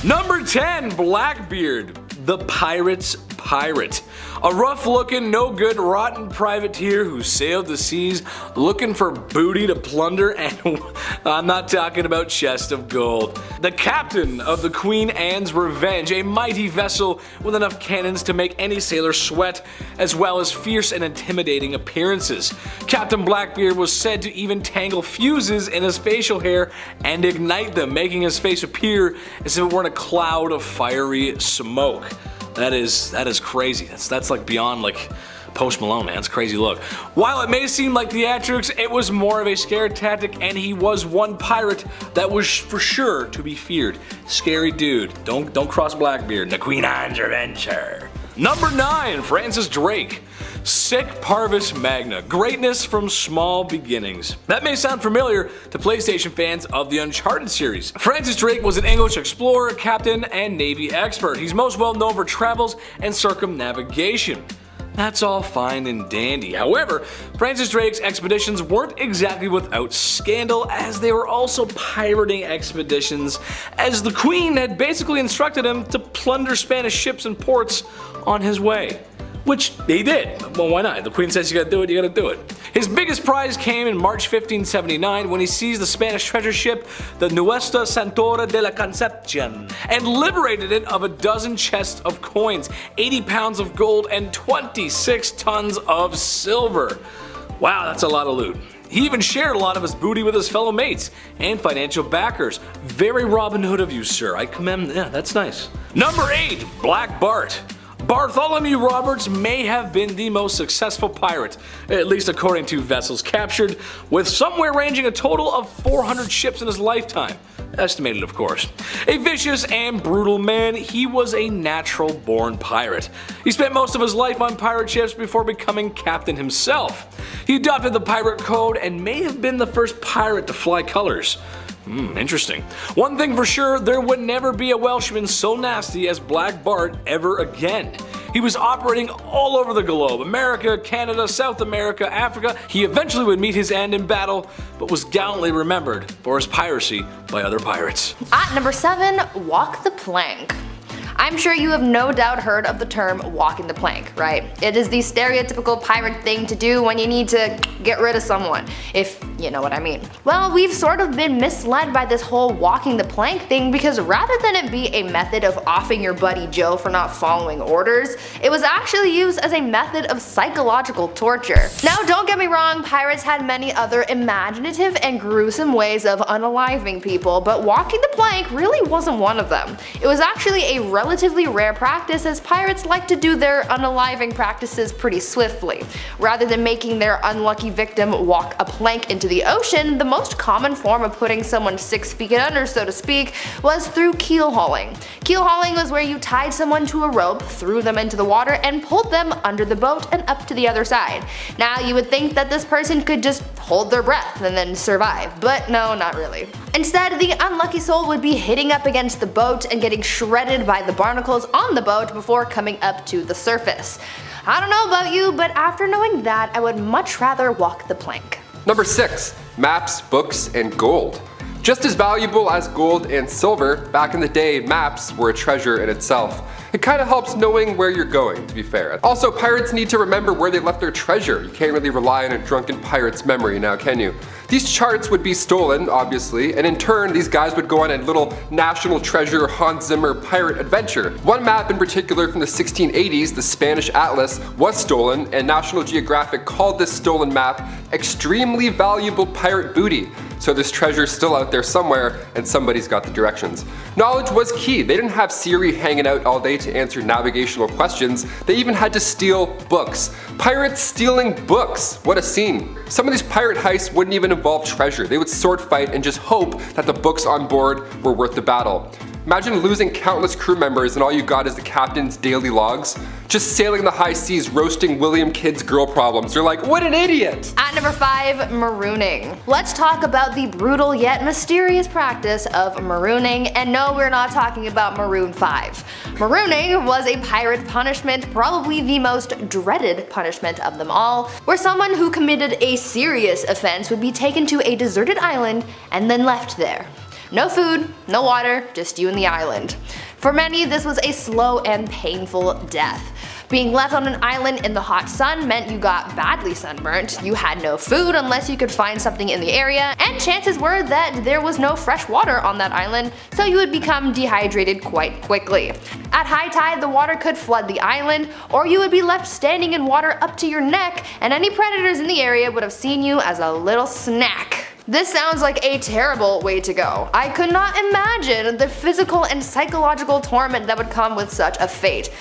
Number 10, Blackbeard, the pirate's pirate. A rough-looking, no-good, rotten privateer who sailed the seas looking for booty to plunder, and I'm not talking about chests of gold. The captain of the Queen Anne's Revenge, a mighty vessel with enough cannons to make any sailor sweat, as well as fierce and intimidating appearances. Captain Blackbeard was said to even tangle fuses in his facial hair and ignite them, making his face appear as if it were in a cloud of fiery smoke. That is crazy. That's like beyond like Post Malone, man. It's a crazy look. While it may seem like theatrics, it was more of a scare tactic, and he was one pirate that was for sure to be feared. Scary dude. Don't cross Blackbeard. The Queen Anne's Revenge. Number 9, Francis Drake. Sic Parvis Magna, greatness from small beginnings. That may sound familiar to PlayStation fans of the Uncharted series. Francis Drake was an English explorer, captain, and Navy expert. He's most well known for travels and circumnavigation. That's all fine and dandy. However, Francis Drake's expeditions weren't exactly without scandal, as they were also pirating expeditions, as the Queen had basically instructed him to plunder Spanish ships and ports on his way. Which he did. Well, why not? The Queen says you gotta do it, you gotta do it. His biggest prize came in March 1579 when he seized the Spanish treasure ship, the Nuestra Señora de la Concepción, and liberated it of a dozen chests of coins, 80 pounds of gold, and 26 tons of silver. Wow, that's a lot of loot. He even shared a lot of his booty with his fellow mates and financial backers. Very Robin Hood of you, sir. I commend, yeah, that's nice. Number 8, Black Bart. Bartholomew Roberts may have been the most successful pirate, at least according to vessels captured, with somewhere ranging a total of 400 ships in his lifetime. Estimated, of course. A vicious and brutal man, he was a natural-born pirate. He spent most of his life on pirate ships before becoming captain himself. He adopted the pirate code and may have been the first pirate to fly colors. Interesting. One thing for sure, there would never be a Welshman so nasty as Black Bart ever again. He was operating all over the globe, America, Canada, South America, Africa. He eventually would meet his end in battle, but was gallantly remembered for his piracy by other pirates. At number 7, walk the plank. I'm sure you have no doubt heard of the term walking the plank, right? It is the stereotypical pirate thing to do when you need to get rid of someone, if you know what I mean. Well, we've sort of been misled by this whole walking the plank thing, because rather than it be a method of offing your buddy Joe for not following orders, it was actually used as a method of psychological torture. Now, don't get me wrong, pirates had many other imaginative and gruesome ways of unaliving people, but walking the plank really wasn't one of them. It was actually a relatively rare practice, as pirates like to do their unaliving practices pretty swiftly. Rather than making their unlucky victim walk a plank into the ocean, the most common form of putting someone 6 feet under, so to speak, was through keel hauling. Keel hauling was where you tied someone to a rope, threw them into the water, and pulled them under the boat and up to the other side. Now, you would think that this person could just hold their breath and then survive, but no, not really. Instead, the unlucky soul would be hitting up against the boat and getting shredded by the barnacles on the boat before coming up to the surface. I don't know about you, but after knowing that, I would much rather walk the plank. Number 6, maps, books, and gold. Just as valuable as gold and silver, back in the day, maps were a treasure in itself. It kind of helps knowing where you're going, to be fair. Also, pirates need to remember where they left their treasure. You can't really rely on a drunken pirate's memory now, can you? These charts would be stolen, obviously, and in turn, these guys would go on a little National Treasure Hans Zimmer pirate adventure. One map in particular from the 1680s, the Spanish Atlas, was stolen, and National Geographic called this stolen map extremely valuable pirate booty. So this treasure's still out there somewhere, and somebody's got the directions. Knowledge was key. They didn't have Siri hanging out all day to answer navigational questions. They even had to steal books. Pirates stealing books. What a scene. Some of these pirate heists wouldn't even involve treasure. They would sword fight and just hope that the books on board were worth the battle. Imagine losing countless crew members and all you got is the captain's daily logs. Just sailing the high seas, roasting William Kidd's girl problems. You're like, what an idiot! At number 5, marooning. Let's talk about the brutal yet mysterious practice of marooning, and no, we're not talking about Maroon 5. Marooning was a pirate punishment, probably the most dreaded punishment of them all, where someone who committed a serious offense would be taken to a deserted island and then left there. No food, no water, just you and the island. For many, this was a slow and painful death. Being left on an island in the hot sun meant you got badly sunburnt, you had no food unless you could find something in the area, and chances were that there was no fresh water on that island, so you would become dehydrated quite quickly. At high tide, the water could flood the island, or you would be left standing in water up to your neck, and any predators in the area would have seen you as a little snack. This sounds like a terrible way to go. I could not imagine the physical and psychological torment that would come with such a fate.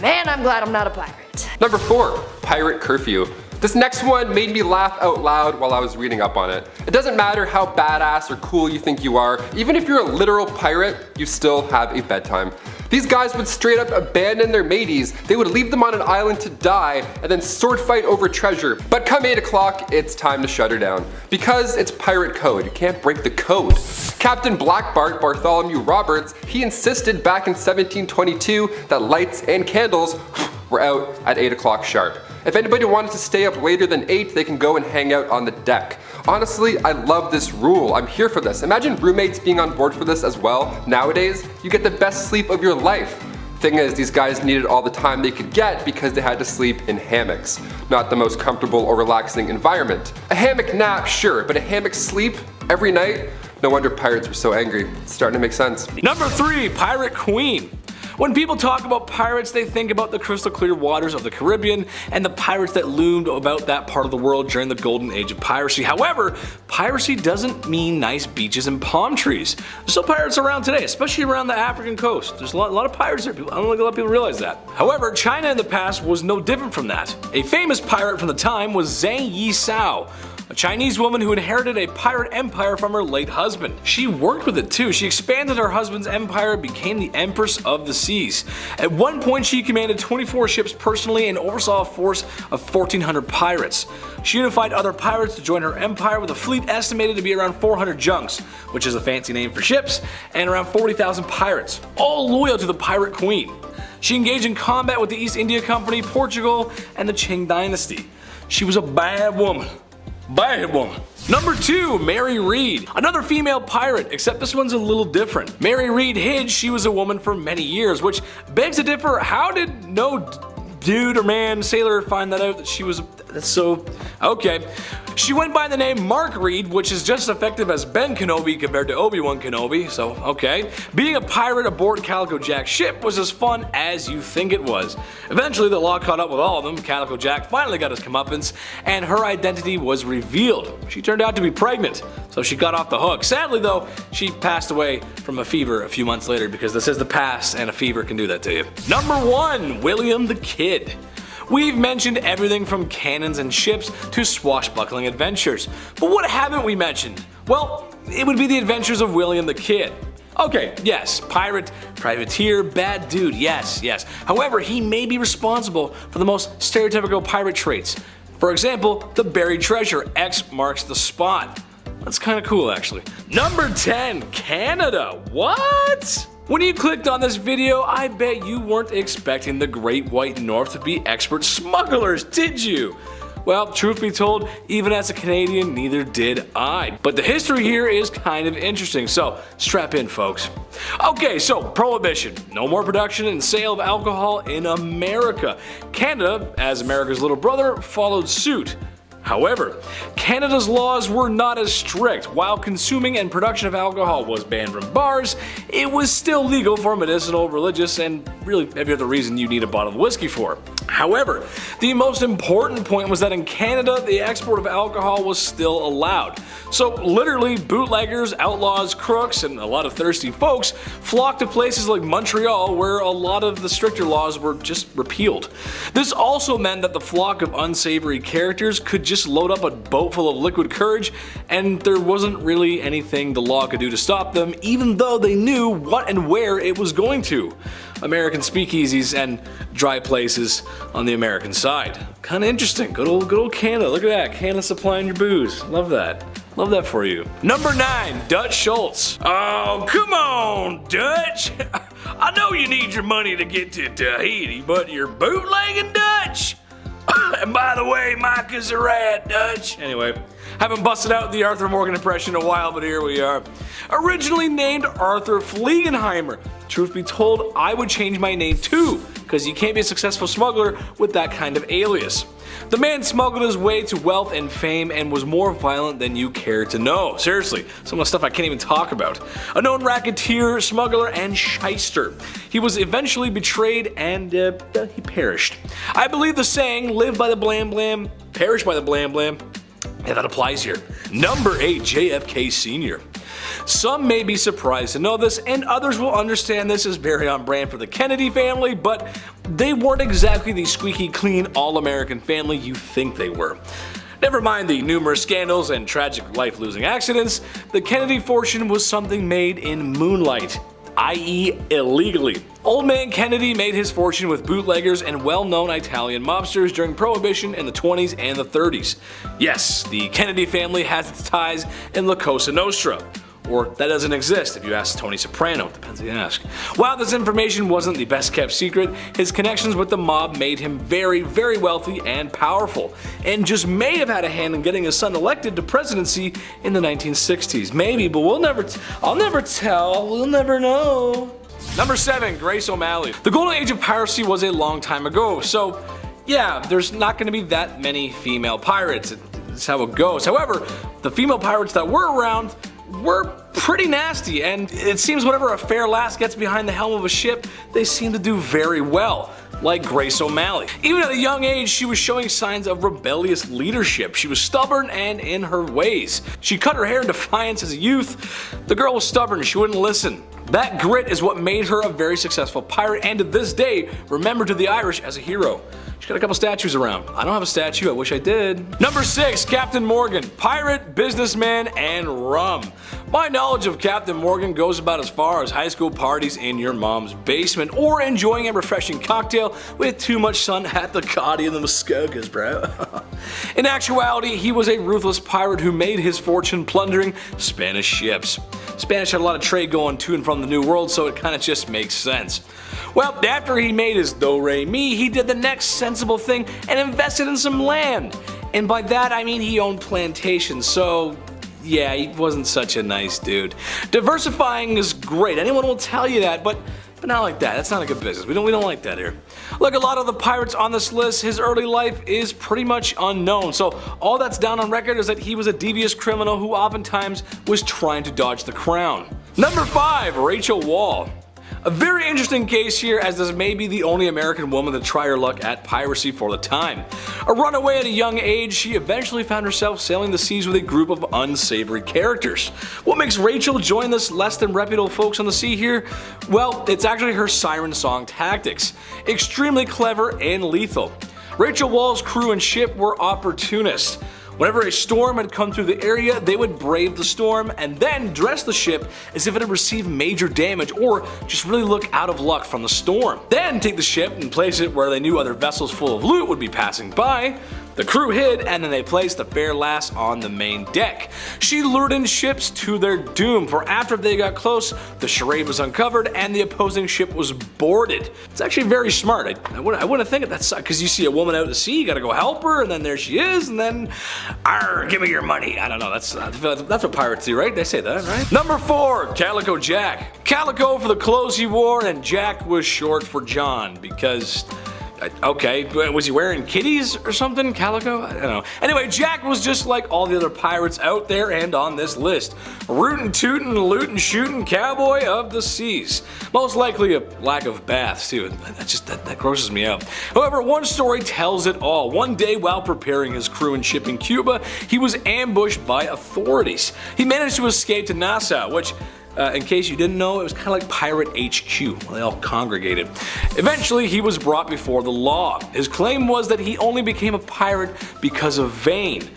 Man, I'm glad I'm not a pirate. Number 4, pirate curfew. This next one made me laugh out loud while I was reading up on it. It doesn't matter how badass or cool you think you are, even if you're a literal pirate, you still have a bedtime. These guys would straight up abandon their mateys, they would leave them on an island to die, and then sword fight over treasure. But come 8 o'clock, it's time to shut her down. Because it's pirate code, you can't break the code. Captain Blackbeard Bartholomew Roberts, he insisted back in 1722 that lights and candles were out at 8 o'clock sharp. If anybody wanted to stay up later than 8, they can go and hang out on the deck. Honestly, I love this rule. I'm here for this. Imagine roommates being on board for this as well. Nowadays, you get the best sleep of your life. Thing is, these guys needed all the time they could get because they had to sleep in hammocks. Not the most comfortable or relaxing environment. A hammock nap, sure, but a hammock sleep every night? No wonder pirates were so angry. It's starting to make sense. Number 3, Pirate Queen. When people talk about pirates, they think about the crystal clear waters of the Caribbean and the pirates that loomed about that part of the world during the golden age of piracy. However, piracy doesn't mean nice beaches and palm trees. There's still pirates around today, especially around the African coast. There's a lot of pirates there. I don't think a lot of people realize that. However, China in the past was no different from that. A famous pirate from the time was Zhang Yisao, a Chinese woman who inherited a pirate empire from her late husband. She worked with it too. She expanded her husband's empire and became the Empress of the Seas. At one point, she commanded 24 ships personally and oversaw a force of 1,400 pirates. She unified other pirates to join her empire with a fleet estimated to be around 400 junks, which is a fancy name for ships, and around 40,000 pirates, all loyal to the Pirate Queen. She engaged in combat with the East India Company, Portugal, and the Qing Dynasty. She was a bad woman. Bad woman. Number 2, Mary Read. Another female pirate, except this one's a little different. Mary Read hid she was a woman for many years, which begs to differ. How did no dude or man sailor find that out that she was okay. She went by the name Mark Read, which is just as effective as Ben Kenobi compared to Obi-Wan Kenobi, so okay. Being a pirate aboard Calico Jack's ship was as fun as you think it was. Eventually the law caught up with all of them, Calico Jack finally got his comeuppance, and her identity was revealed. She turned out to be pregnant, so she got off the hook. Sadly though, she passed away from a fever a few months later because this is the past and a fever can do that to you. Number 1, William the Kid. We've mentioned everything from cannons and ships to swashbuckling adventures, but what haven't we mentioned? Well, it would be the adventures of William the Kid. Okay, yes, pirate, privateer, bad dude, yes. However, he may be responsible for the most stereotypical pirate traits. For example, the buried treasure, X marks the spot. That's kinda cool actually. Number 10, Canada. What? When you clicked on this video, I bet you weren't expecting the Great White North to be expert smugglers, did you? Well, truth be told, even as a Canadian, neither did I. But the history here is kind of interesting, so strap in, folks. Okay, so Prohibition. No more production and sale of alcohol in America. Canada, as America's little brother, followed suit. However, Canada's laws were not as strict. While consuming and production of alcohol was banned from bars, it was still legal for medicinal, religious, and really every other reason you need a bottle of whiskey for. However, the most important point was that in Canada, the export of alcohol was still allowed. So literally, bootleggers, outlaws, crooks, and a lot of thirsty folks flocked to places like Montreal where a lot of the stricter laws were just repealed. This also meant that the flock of unsavory characters could just load up a boat full of liquid courage, and there wasn't really anything the law could do to stop them, even though they knew what and where it was going to. American speakeasies and dry places on the American side. Kinda interesting. Good old Canada. Look at that. Canada supplying your booze. Love that. Love that for you. Number 9, Dutch Schultz. Oh, come on, Dutch. I know you need your money to get to Tahiti, but you're bootlegging Dutch. And by the way, Mike is a rat, Dutch. Anyway, Haven't busted out the Arthur Morgan impression in a while, but here we are. Originally named Arthur Fliegenheimer. Truth be told, I would change my name too, because you can't be a successful smuggler with that kind of alias. The man smuggled his way to wealth and fame and was more violent than you care to know. Seriously, some of the stuff I can't even talk about. A known racketeer, smuggler, and shyster. He was eventually betrayed and he perished. I believe the saying, live by the blam blam, perish by the blam blam. Yeah, that applies here. Number 8, JFK Sr. Some may be surprised to know this, and others will understand this as very on brand for the Kennedy family, but they weren't exactly the squeaky clean all-American family you think they were. Never mind the numerous scandals and tragic life-losing accidents, the Kennedy fortune was something made in moonlight, i.e. illegally. Old man Kennedy made his fortune with bootleggers and well-known Italian mobsters during Prohibition in the 20s and the 30s. Yes, the Kennedy family has its ties in La Cosa Nostra. Or that doesn't exist if you ask Tony Soprano, depends who you ask. While this information wasn't the best kept secret, his connections with the mob made him very, very wealthy and powerful, and just may have had a hand in getting his son elected to presidency in the 1960s. Maybe, but I'll never tell, we'll never know. Number 7, Grace O'Malley. The golden age of piracy was a long time ago, so yeah, there's not going to be that many female pirates. That's how it goes. However, the female pirates that were around were pretty nasty, and it seems whenever a fair lass gets behind the helm of a ship, they seem to do very well, like Grace O'Malley. Even at a young age, she was showing signs of rebellious leadership. She was stubborn and in her ways. She cut her hair in defiance as a youth. The girl was stubborn, she wouldn't listen. That grit is what made her a very successful pirate, and to this day, remembered to the Irish as a hero. She's got a couple statues around. I don't have a statue, I wish I did. Number 6, Captain Morgan. Pirate, businessman, and rum. My knowledge of Captain Morgan goes about as far as high school parties in your mom's basement, or enjoying a refreshing cocktail with too much sun at the Coddy and the Muskokas, bro. In actuality, he was a ruthless pirate who made his fortune plundering Spanish ships. Spanish had a lot of trade going to and from the New World, so it kinda just makes sense. Well, after he made his do-re-mi, he did the next sensible thing and invested in some land. And by that I mean he owned plantations, so yeah, he wasn't such a nice dude. Diversifying is great, anyone will tell you that, but not like that. That's not a good business. We don't like that here. Like a lot of the pirates on this list, his early life is pretty much unknown. So all that's down on record is that he was a devious criminal who oftentimes was trying to dodge the crown. Number 5, Rachel Wall. A very interesting case here, as this may be the only American woman to try her luck at piracy for the time. A runaway at a young age, she eventually found herself sailing the seas with a group of unsavory characters. What makes Rachel join this less than reputable folks on the sea here? Well, it's actually her siren song tactics. Extremely clever and lethal. Rachel Wall's crew and ship were opportunists. Whenever a storm had come through the area, they would brave the storm and then dress the ship as if it had received major damage or just really look out of luck from the storm. Then take the ship and place it where they knew other vessels full of loot would be passing by. The crew hid, and then they placed the fair lass on the main deck. She lured in ships to their doom, for after they got close, the charade was uncovered and the opposing ship was boarded. It's actually very smart. I wouldn't think of that side, because you see a woman out at sea, you gotta go help her, and then there she is, and then, arr, give me your money. I don't know, that's what pirates do, right? They say that, right? Number 4, Calico Jack. Calico for the clothes he wore, and Jack was short for John, because okay, was he wearing kitties or something? Calico? I don't know. Anyway, Jack was just like all the other pirates out there and on this list. Rootin' tootin', lootin' shootin' cowboy of the seas. Most likely a lack of baths too. That grosses me out. However, one story tells it all. One day while preparing his crew and ship in Cuba, he was ambushed by authorities. He managed to escape to Nassau, which in case you didn't know, it was kind of like Pirate HQ, they all congregated. Eventually, he was brought before the law. His claim was that he only became a pirate because of Vane.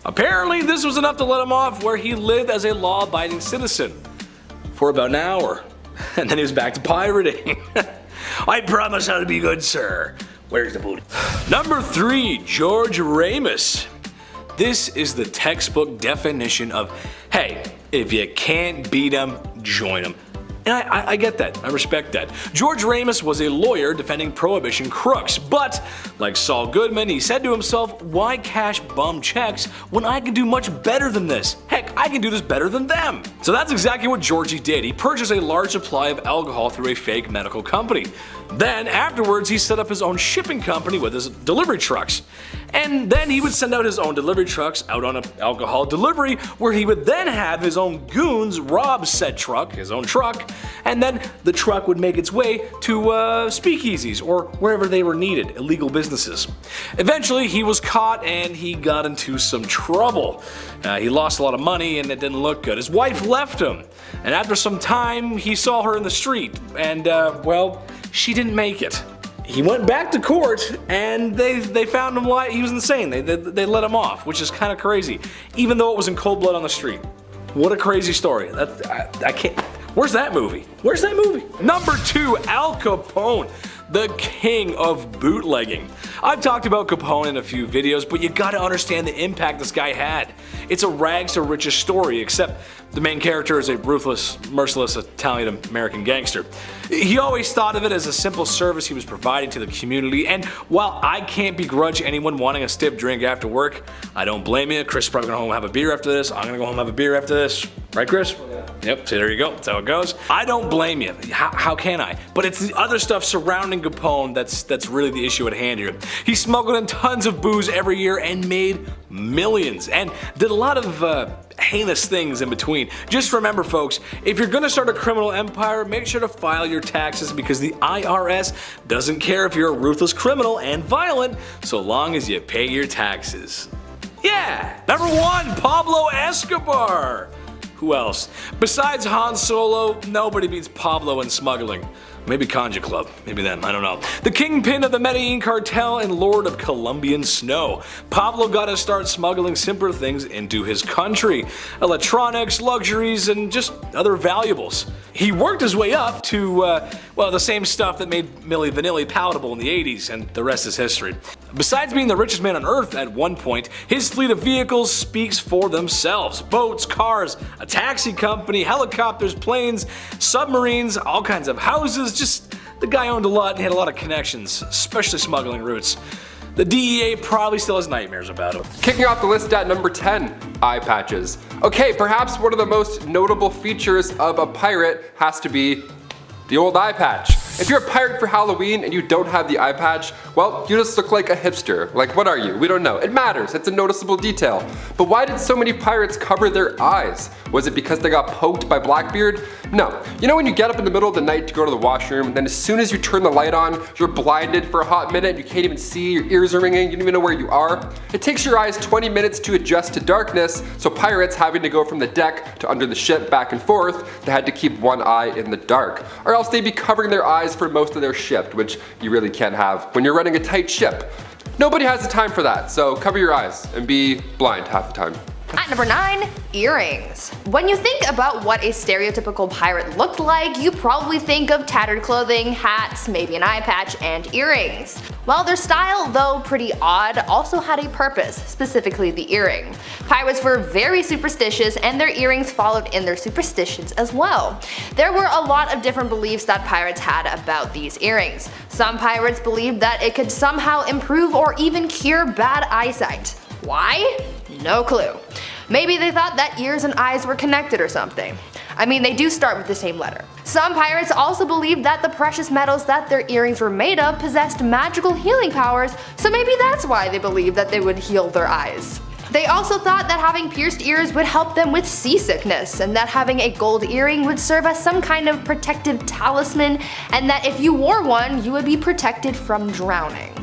Apparently, this was enough to let him off, where he lived as a law-abiding citizen for about an hour. And then he was back to pirating. I promise I'll be good, sir. Where's the booty? Number 3, George Ramus. This is the textbook definition of, hey, if you can't beat them, join them. And I get that, I respect that. George Ramus was a lawyer defending Prohibition crooks, but like Saul Goodman, he said to himself, why cash bum checks when I can do much better than this? Heck, I can do this better than them. So that's exactly what Georgie did. He purchased a large supply of alcohol through a fake medical company. Then afterwards he set up his own shipping company with his delivery trucks. And then he would send out his own delivery trucks out on an alcohol delivery, where he would then have his own goons rob said truck, his own truck, and then the truck would make its way to speakeasies or wherever they were needed, illegal businesses. Eventually he was caught and he got into some trouble. He lost a lot of money and it didn't look good. His wife left him, and after some time he saw her in the street and well, she didn't make it. He went back to court and they found him he was insane. They let him off, which is kind of crazy, even though it was in cold blood on the street. What a crazy story. I can't. Where's that movie? Where's that movie? Number 2, Al Capone, the king of bootlegging. I've talked about Capone in a few videos, but you gotta understand the impact this guy had. It's a rags to riches story, except the main character is a ruthless, merciless Italian-American gangster. He always thought of it as a simple service he was providing to the community, and while I can't begrudge anyone wanting a stiff drink after work, I don't blame you. Chris is probably gonna go home and have a beer after this. I'm gonna go home and have a beer after this. Right, Chris? Yeah. Yep, so there you go. That's how it goes. I don't blame you. How can I? But it's the other stuff surrounding Capone that's really the issue at hand here. He smuggled in tons of booze every year and made millions, and did a lot of heinous things in between. Just remember, folks, if you're gonna start a criminal empire, make sure to file your taxes, because the IRS doesn't care if you're a ruthless criminal and violent, so long as you pay your taxes. Yeah! Number 1, Pablo Escobar. Who else? Besides Han Solo, nobody beats Pablo in smuggling. Maybe Conja Club, maybe them, I don't know. The kingpin of the Medellin cartel and lord of Colombian snow. Pablo got to start smuggling simpler things into his country. Electronics, luxuries, and just other valuables. He worked his way up to, well, the same stuff that made Milli Vanilli palatable in the 80s, and the rest is history. Besides being the richest man on earth at one point, his fleet of vehicles speaks for themselves. Boats, cars, a taxi company, helicopters, planes, submarines, all kinds of houses. Just, the guy owned a lot and had a lot of connections, especially smuggling routes. The DEA probably still has nightmares about him. Kicking off the list at number 10, eye patches. Okay, perhaps one of the most notable features of a pirate has to be the old eye patch. If you're a pirate for Halloween and you don't have the eye patch, well, you just look like a hipster. Like, what are you? We don't know. It matters. It's a noticeable detail. But why did so many pirates cover their eyes? Was it because they got poked by Blackbeard? No. You know when you get up in the middle of the night to go to the washroom, and then as soon as you turn the light on, you're blinded for a hot minute, you can't even see, your ears are ringing, you don't even know where you are? It takes your eyes 20 minutes to adjust to darkness, so pirates having to go from the deck to under the ship back and forth, they had to keep one eye in the dark. Or else they'd be covering their eyes for most of their shift, which you really can't have when you're running a tight ship. Nobody has the time for that, so cover your eyes and be blind half the time. At number 9, earrings. When you think about what a stereotypical pirate looked like, you probably think of tattered clothing, hats, maybe an eye patch, and earrings. While their style, though pretty odd, also had a purpose, specifically the earring. Pirates were very superstitious, and their earrings followed in their superstitions as well. There were a lot of different beliefs that pirates had about these earrings. Some pirates believed that it could somehow improve or even cure bad eyesight. Why? No clue. Maybe they thought that ears and eyes were connected or something. I mean, they do start with the same letter. Some pirates also believed that the precious metals that their earrings were made of possessed magical healing powers, so maybe that's why they believed that they would heal their eyes. They also thought that having pierced ears would help them with seasickness, and that having a gold earring would serve as some kind of protective talisman, and that if you wore one, you would be protected from drowning.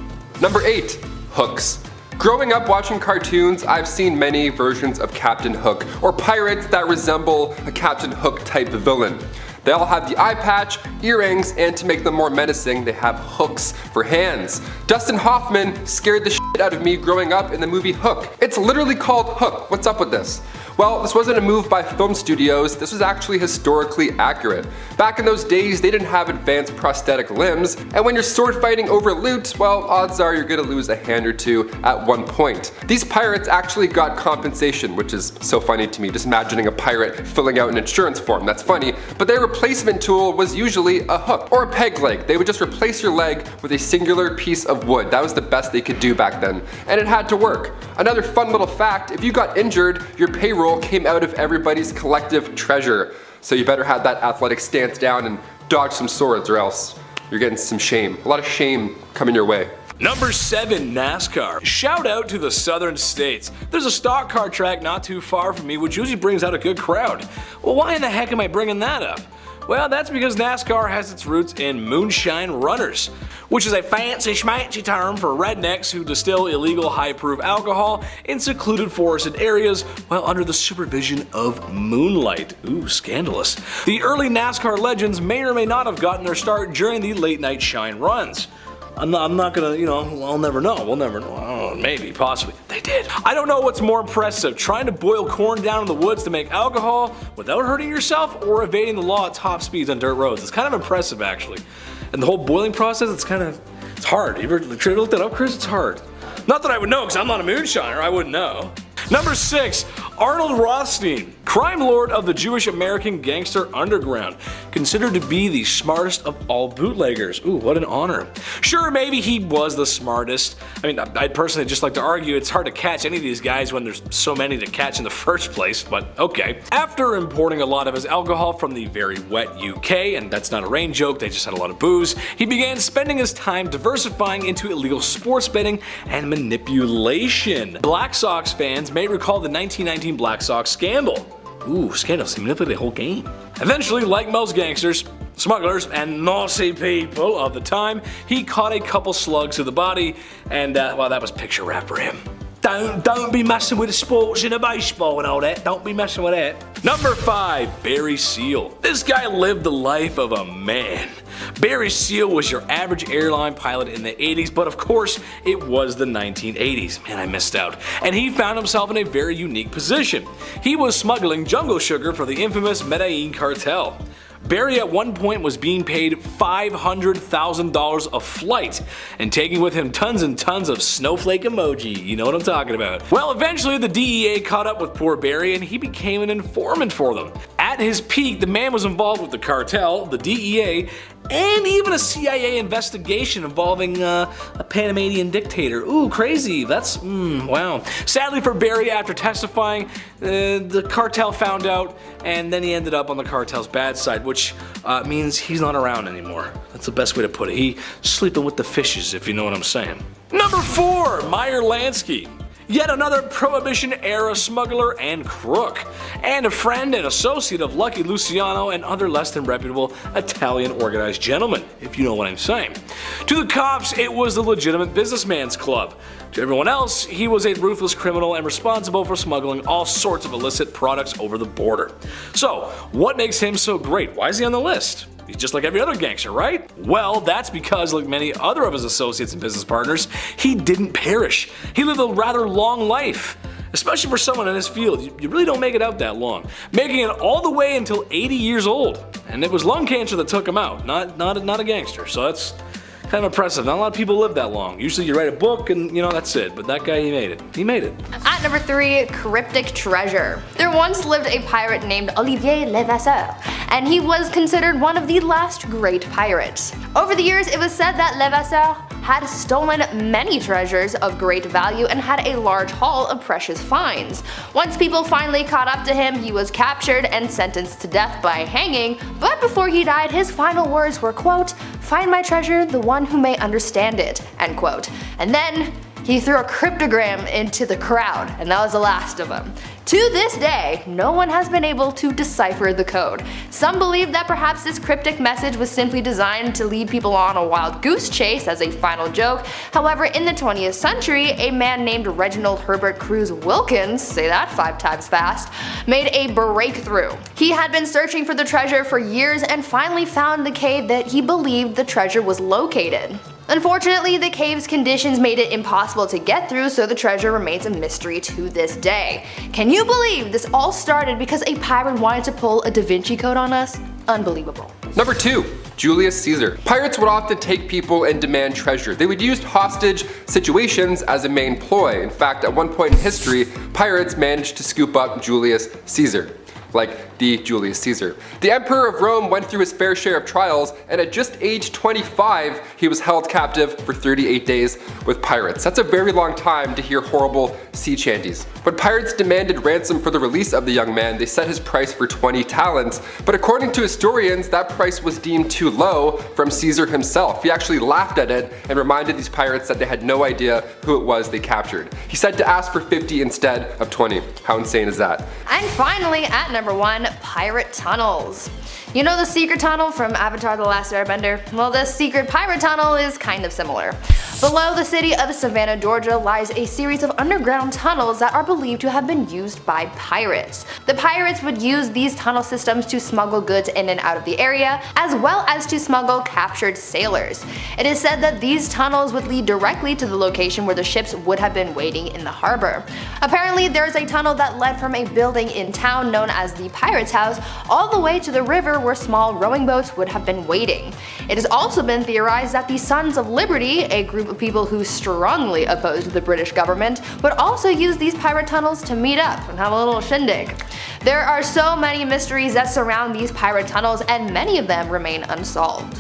Number 8, hooks. Growing up watching cartoons, I've seen many versions of Captain Hook, or pirates that resemble a Captain Hook type villain. They all have the eye patch, earrings, and to make them more menacing, they have hooks for hands. Dustin Hoffman scared the shit out of me growing up in the movie Hook. It's literally called Hook. What's up with this? Well, this wasn't a move by film studios, this was actually historically accurate. Back in those days, they didn't have advanced prosthetic limbs, and when you're sword fighting over loot, well, odds are you're gonna lose a hand or two at one point. These pirates actually got compensation, which is so funny to me, just imagining a pirate filling out an insurance form, that's funny, but they were replacement tool was usually a hook or a peg leg. They would just replace your leg with a singular piece of wood. That was the best they could do back then, and it had to work. Another fun little fact, if you got injured, your payroll came out of everybody's collective treasure. So you better have that athletic stance down and dodge some swords, or else you're getting some shame. A lot of shame coming your way. Number 7, NASCAR. Shout out to the southern states. There's a stock car track not too far from me which usually brings out a good crowd. Well, why in the heck am I bringing that up? Well, that's because NASCAR has its roots in moonshine runners, which is a fancy schmancy term for rednecks who distill illegal high-proof alcohol in secluded forested areas while under the supervision of moonlight. Ooh, scandalous. The early NASCAR legends may or may not have gotten their start during the late-night shine runs. I'm not gonna, I'll never know. We'll never know. I don't know, maybe, possibly. They did. I don't know what's more impressive, trying to boil corn down in the woods to make alcohol without hurting yourself or evading the law at top speeds on dirt roads. It's kind of impressive, actually. And the whole boiling process, it's hard. You ever looked that up, Chris? It's hard. Not that I would know, because I'm not a moonshiner. I wouldn't know. Number 6, Arnold Rothstein, crime lord of the Jewish American gangster underground, considered to be the smartest of all bootleggers. Ooh, what an honor. Sure, maybe he was the smartest. I mean, I'd personally just like to argue it's hard to catch any of these guys when there's so many to catch in the first place, but okay. After importing a lot of his alcohol from the very wet UK, and that's not a rain joke, they just had a lot of booze, he began spending his time diversifying into illegal sports betting and manipulation. Black Sox fans may recall the 1919 Black Sox scandal. Ooh, scandals, he manipulated the whole game. Eventually, like most gangsters, smugglers, and naughty people of the time, he caught a couple slugs to the body, and well, that was picture wrap for him. Don't be messing with the sports in a baseball and all that. Don't be messing with that. Number 5, Barry Seal. This guy lived the life of a man. Barry Seal was your average airline pilot in the 80s, but of course it was the 1980s. Man, I missed out. And he found himself in a very unique position. He was smuggling jungle sugar for the infamous Medellin cartel. Barry at one point was being paid $500,000 a flight and taking with him tons and tons of snowflake emoji, you know what I'm talking about. Well, eventually the DEA caught up with poor Barry and he became an informant for them. At his peak, the man was involved with the cartel, the DEA, and even a CIA investigation involving a Panamanian dictator. Ooh, crazy. That's, wow. Sadly for Barry, after testifying, the cartel found out, and then he ended up on the cartel's bad side, which means he's not around anymore. That's the best way to put it. He's sleeping with the fishes, if you know what I'm saying. Number 4, Meyer Lansky. Yet another Prohibition-era smuggler and crook, and a friend and associate of Lucky Luciano and other less than reputable Italian organized gentlemen, if you know what I'm saying. To the cops, it was the legitimate businessman's club. To everyone else, he was a ruthless criminal and responsible for smuggling all sorts of illicit products over the border. So, what makes him so great? Why is he on the list? He's just like every other gangster, right? Well, that's because, like many other of his associates and business partners, he didn't perish. He lived a rather long life. Especially for someone in his field, you really don't make it out that long. Making it all the way until 80 years old. And it was lung cancer that took him out, not a gangster. So that's kind of impressive. Not a lot of people live that long. Usually you write a book and that's it. But that guy, he made it. He made it. At number 3, Cryptic Treasure. There once lived a pirate named Olivier Levasseur, and he was considered one of the last great pirates. Over the years, it was said that Levasseur had stolen many treasures of great value and had a large haul of precious finds. Once people finally caught up to him, he was captured and sentenced to death by hanging, but before he died, his final words were, quote, "Find my treasure, the one who may understand it," end quote. And then he threw a cryptogram into the crowd, and that was the last of them. To this day, no one has been able to decipher the code. Some believe that perhaps this cryptic message was simply designed to lead people on a wild goose chase as a final joke. However, in the 20th century, a man named Reginald Herbert Cruz Wilkins, say that 5 times fast, made a breakthrough. He had been searching for the treasure for years and finally found the cave that he believed the treasure was located. Unfortunately, the cave's conditions made it impossible to get through, so the treasure remains a mystery to this day. Can you believe this all started because a pirate wanted to pull a Da Vinci Code on us? Unbelievable. Number 2, Julius Caesar. Pirates would often take people and demand treasure. They would use hostage situations as a main ploy. In fact, at one point in history, pirates managed to scoop up Julius Caesar. like the Julius Caesar. The Emperor of Rome went through his fair share of trials, and at just age 25, he was held captive for 38 days with pirates. That's a very long time to hear horrible sea shanties. When pirates demanded ransom for the release of the young man, they set his price for 20 talents, but according to historians, that price was deemed too low from Caesar himself. He actually laughed at it and reminded these pirates that they had no idea who it was they captured. He said to ask for 50 instead of 20. How insane is that? And finally, at number 1, pirate tunnels. You know the secret tunnel from Avatar: The Last Airbender? Well, this secret pirate tunnel is kind of similar. Below the city of Savannah, Georgia lies a series of underground tunnels that are believed to have been used by pirates. The pirates would use these tunnel systems to smuggle goods in and out of the area, as well as to smuggle captured sailors. It is said that these tunnels would lead directly to the location where the ships would have been waiting in the harbor. Apparently, there is a tunnel that led from a building in town known as the Pirate's House all the way to the river where small rowing boats would have been waiting. It has also been theorized that the Sons of Liberty, a group of people who strongly opposed the British government, would also use these pirate tunnels to meet up and have a little shindig. There are so many mysteries that surround these pirate tunnels, and many of them remain unsolved.